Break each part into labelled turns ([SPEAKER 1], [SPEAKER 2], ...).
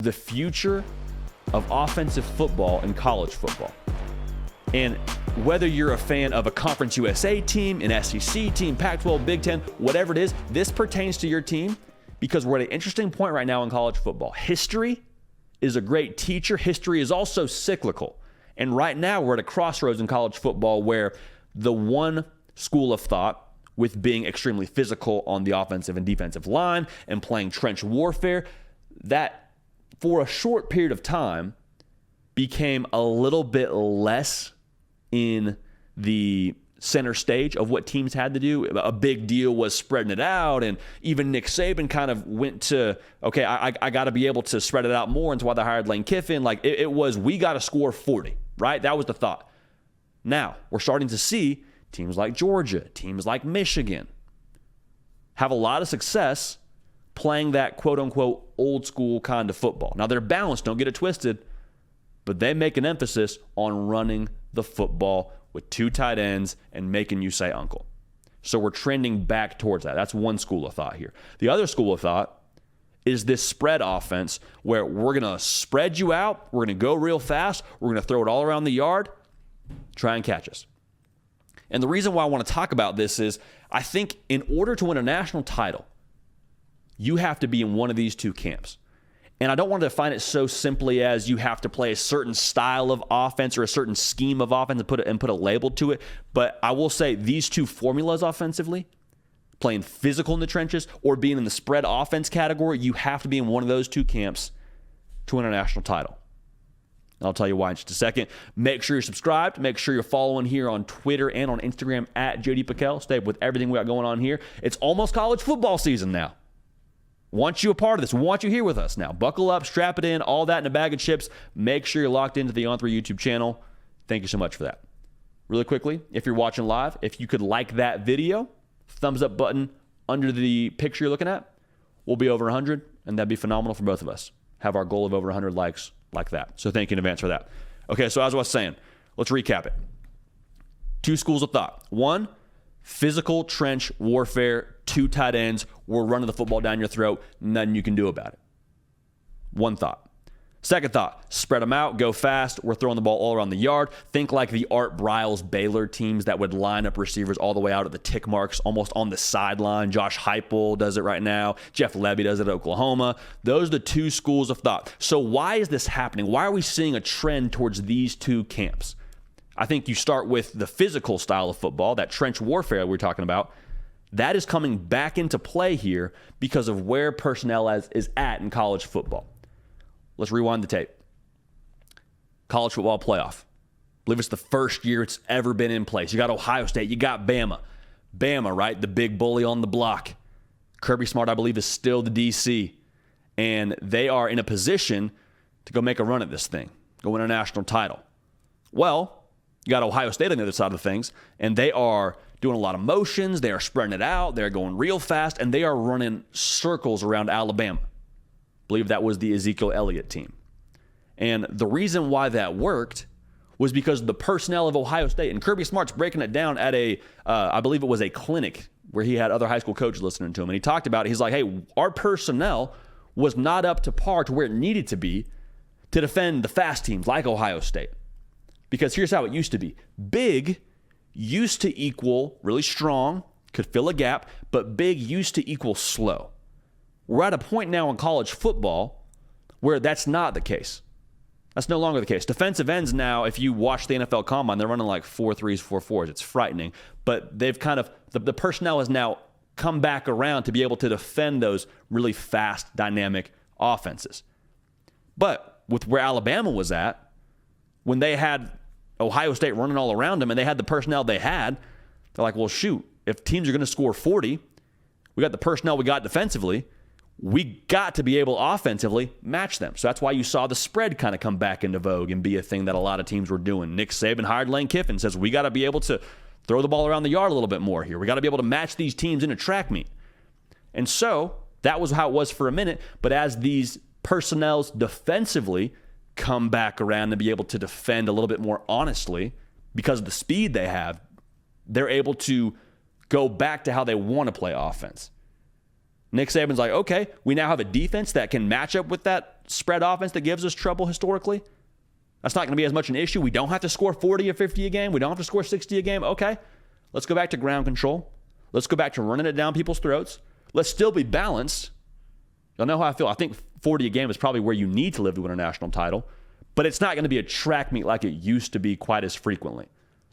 [SPEAKER 1] the future of offensive football and college football. And whether you're a fan of a Conference USA team, an SEC team, Pac-12, Big Ten, whatever it is, this pertains to your team because we're at an interesting point right now in college football. History is a great teacher. History is also cyclical. And right now we're at a crossroads in college football where the one school of thought, with being extremely physical on the offensive and defensive line and playing trench warfare, that for a short period of time became a little bit less in the center stage of what teams had to do. A big deal was spreading it out, and even Nick Saban kind of went to, okay, I got to be able to spread it out more, and that's why they hired Lane Kiffin. Like it was, we got to score 40, right? That was the thought. Now, we're starting to see teams like Georgia, teams like Michigan have a lot of success playing that quote-unquote old school kind of football. Now, they're balanced, don't get it twisted, but they make an emphasis on running the football with two tight ends and making you say uncle. So we're trending back towards that. That's one school of thought here. The other school of thought is this spread offense where we're going to spread you out, we're going to go real fast, we're going to throw it all around the yard, try and catch us. And the reason why I want to talk about this is I think in order to win a national title, you have to be in one of these two camps. And I don't want to define it so simply as you have to play a certain style of offense or a certain scheme of offense and put a label to it. But I will say these two formulas offensively, playing physical in the trenches or being in the spread offense category, you have to be in one of those two camps to win a national title. I'll tell you why in just a second. Make sure you're subscribed. Make sure you're following here on Twitter and on Instagram at JD Piquel. Stay with everything we got going on here. It's almost college football season now. Want you a part of this. Want you here with us now. Buckle up, strap it in, all that in a bag of chips. Make sure you're locked into the On3 YouTube channel. Thank you so much for that. Really quickly, if you're watching live, if you could like that video, thumbs up button under the picture you're looking at, we'll be over 100, and that'd be phenomenal for both of us. Have our goal of over 100 likes like that. So thank you in advance for that. Okay, so as I was saying, let's recap it. Two schools of thought. One, physical trench warfare, two tight ends, we're running the football down your throat, nothing you can do about it. One thought. Second thought, spread them out, go fast, we're throwing the ball all around the yard. Think like the Art Briles Baylor teams that would line up receivers all the way out at the tick marks, almost on the sideline. Josh Heupel does it right now. Jeff Levy does it at Oklahoma. Those are the two schools of thought. So why is this happening? Why are we seeing a trend towards these two camps? I think you start with the physical style of football, that trench warfare we're talking about. That is coming back into play here because of where personnel is at in college football. Let's rewind the tape. College football playoff. I believe it's the first year it's ever been in place. You got Ohio State. You got Bama. Bama, right? The big bully on the block. Kirby Smart, I believe, is still the DC. And they are in a position to go make a run at this thing. Go win a national title. Well, you got Ohio State on the other side of things. And they are doing a lot of motions. They are spreading it out. They're going real fast. And they are running circles around Alabama. I believe that was the Ezekiel Elliott team. And the reason why that worked was because of the personnel of Ohio State. And Kirby Smart's breaking it down at I believe it was a clinic where he had other high school coaches listening to him. And he talked about it. He's like, hey, our personnel was not up to par to where it needed to be to defend the fast teams like Ohio State. Because here's how it used to be. Big used to equal really strong, could fill a gap, but big used to equal slow. We're at a point now in college football where that's not the case. That's no longer the case. Defensive ends now, if you watch the NFL Combine, they're running like 4.3s, 4.4s. It's frightening. But they've kind of, the personnel has now come back around to be able to defend those really fast, dynamic offenses. But with where Alabama was at, when they had Ohio State running all around them and they had the personnel they had, they're like, well, shoot, if teams are going to score 40, we got the personnel we got defensively, we got to be able offensively match them. So that's why you saw the spread kind of come back into vogue and be a thing that a lot of teams were doing. Nick Saban hired Lane Kiffin, says we got to be able to throw the ball around the yard a little bit more here. We got to be able to match these teams in a track meet. And so that was how it was for a minute. But as these personnels defensively come back around and be able to defend a little bit more honestly because of the speed they have, they're able to go back to how they want to play offense. Nick Saban's like, okay, we now have a defense that can match up with that spread offense that gives us trouble historically. That's not going to be as much an issue. We don't have to score 40 or 50 a game. We don't have to score 60 a game. Okay, let's go back to ground control. Let's go back to running it down people's throats. Let's still be balanced. Y'all know how I feel. I think 40 a game is probably where you need to live to win a national title, but it's not going to be a track meet like it used to be quite as frequently.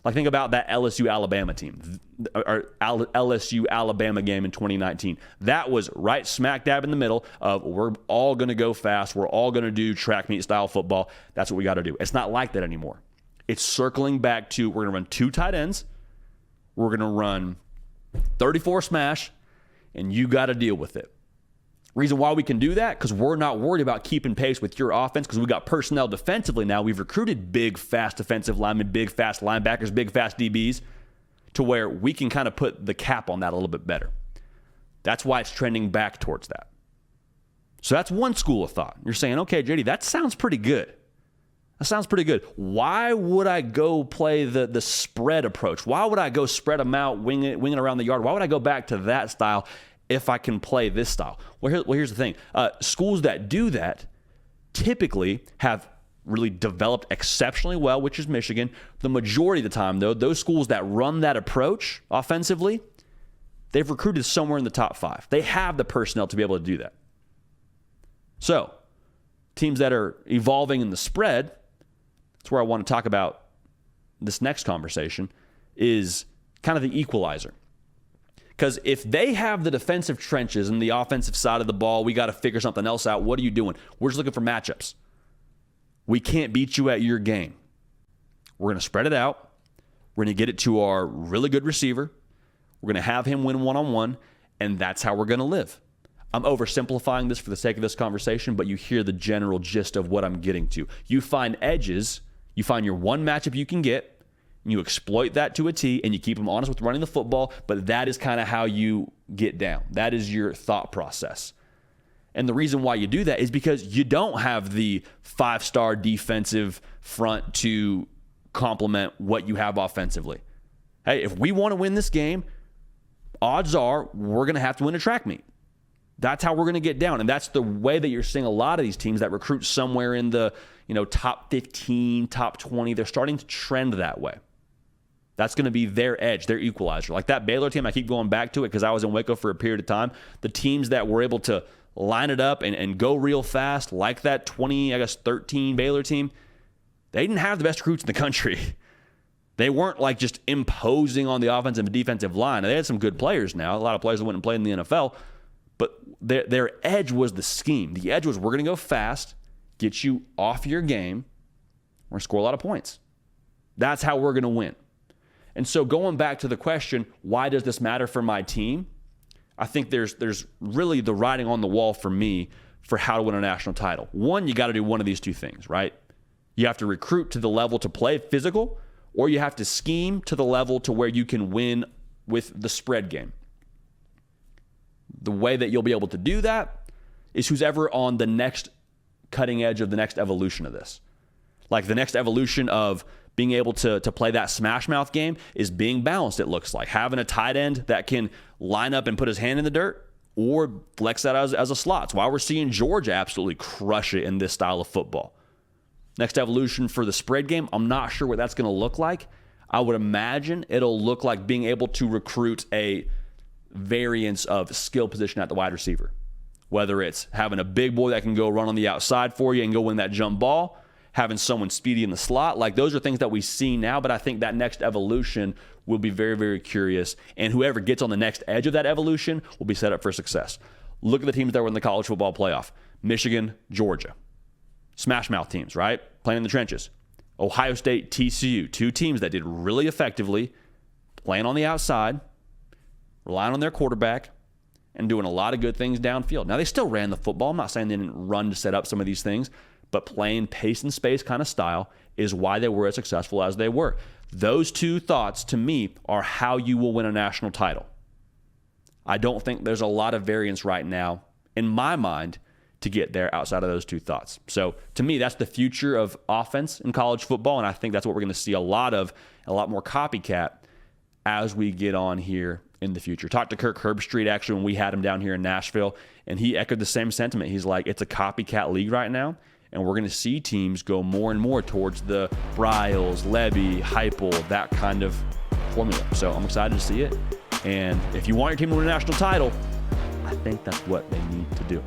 [SPEAKER 1] Like, think about that LSU-Alabama team, or LSU-Alabama game in 2019. That was right smack dab in the middle of we're all going to go fast. We're all going to do track meet style football. That's what we got to do. It's not like that anymore. It's circling back to we're going to run 2 tight ends. We're going to run 34 smash, and you got to deal with it. Reason why we can do that, because we're not worried about keeping pace with your offense, because we got personnel defensively now. We've recruited big, fast defensive linemen, big, fast linebackers, big, fast DBs, to where we can kind of put the cap on that a little bit better. That's why it's trending back towards that. So that's one school of thought. You're saying, okay, JD, that sounds pretty good. That sounds pretty good. Why would I go play the spread approach? Why would I go spread them out, wing it around the yard? Why would I go back to that style if I can play this style? Well, here's the thing. Schools that do that typically have really developed exceptionally well, which is Michigan. The majority of the time, though, those schools that run that approach offensively, they've recruited somewhere in the top 5. They have the personnel to be able to do that. So, teams that are evolving in the spread, that's where I want to talk about this next conversation, is kind of the equalizer. Because if they have the defensive trenches and the offensive side of the ball, we got to figure something else out. What are you doing? We're just looking for matchups. We can't beat you at your game. We're going to spread it out. We're going to get it to our really good receiver. We're going to have him win one-on-one, and that's how we're going to live. I'm oversimplifying this for the sake of this conversation, but you hear the general gist of what I'm getting to. You find edges. You find your one matchup you can get. You exploit that to a T, and you keep them honest with running the football, but that is kind of how you get down. That is your thought process. And the reason why you do that is because you don't have the 5-star defensive front to complement what you have offensively. Hey, if we want to win this game, odds are we're going to have to win a track meet. That's how we're going to get down. And that's the way that you're seeing a lot of these teams that recruit somewhere in the top 15, top 20. They're starting to trend that way. That's going to be their edge, their equalizer. Like that Baylor team, I keep going back to it because I was in Waco for a period of time. The teams that were able to line it up and go real fast, like that 13 Baylor team, they didn't have the best recruits in the country. They weren't like just imposing on the offensive and defensive line. They had some good players now, a lot of players that went and played in the NFL, but their edge was the scheme. The edge was we're going to go fast, get you off your game, we're going to score a lot of points. That's how we're going to win. And so going back to the question, why does this matter for my team? I think there's really the writing on the wall for me for how to win a national title. One, you got to do one of these two things, right? You have to recruit to the level to play physical, or you have to scheme to the level to where you can win with the spread game. The way that you'll be able to do that is who's ever on the next cutting edge of the next evolution of this. Like the next evolution of being able to play that smash mouth game is being balanced, it looks like. Having a tight end that can line up and put his hand in the dirt or flex that as a slot. It's why we're seeing Georgia absolutely crush it in this style of football. Next evolution for the spread game, I'm not sure what that's going to look like. I would imagine it'll look like being able to recruit a variance of skill position at the wide receiver. Whether it's having a big boy that can go run on the outside for you and go win that jump ball, having someone speedy in the slot. Like those are things that we see now, but I think that next evolution will be very, very curious. And whoever gets on the next edge of that evolution will be set up for success. Look at the teams that were in the college football playoff. Michigan, Georgia. Smash mouth teams, right? Playing in the trenches. Ohio State, TCU. 2 teams that did really effectively, playing on the outside, relying on their quarterback, and doing a lot of good things downfield. Now, they still ran the football. I'm not saying they didn't run to set up some of these things, but playing pace and space kind of style is why they were as successful as they were. Those 2 thoughts, to me, are how you will win a national title. I don't think there's a lot of variance right now, in my mind, to get there outside of those 2 thoughts. So, to me, that's the future of offense in college football, and I think that's what we're going to see a lot of, a lot more copycat as we get on here in the future. Talked to Kirk Herbstreit actually when we had him down here in Nashville, and he echoed the same sentiment. He's like, it's a copycat league right now, and we're going to see teams go more and more towards the Bryles, Levy, Heupel, that kind of formula. So I'm excited to see it. And if you want your team to win a national title, I think that's what they need to do.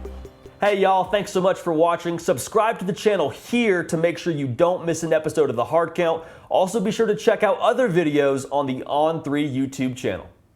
[SPEAKER 1] Hey y'all, thanks so much for watching. Subscribe to the channel here to make sure you don't miss an episode of The Hard Count. Also be sure to check out other videos on the On3 YouTube channel.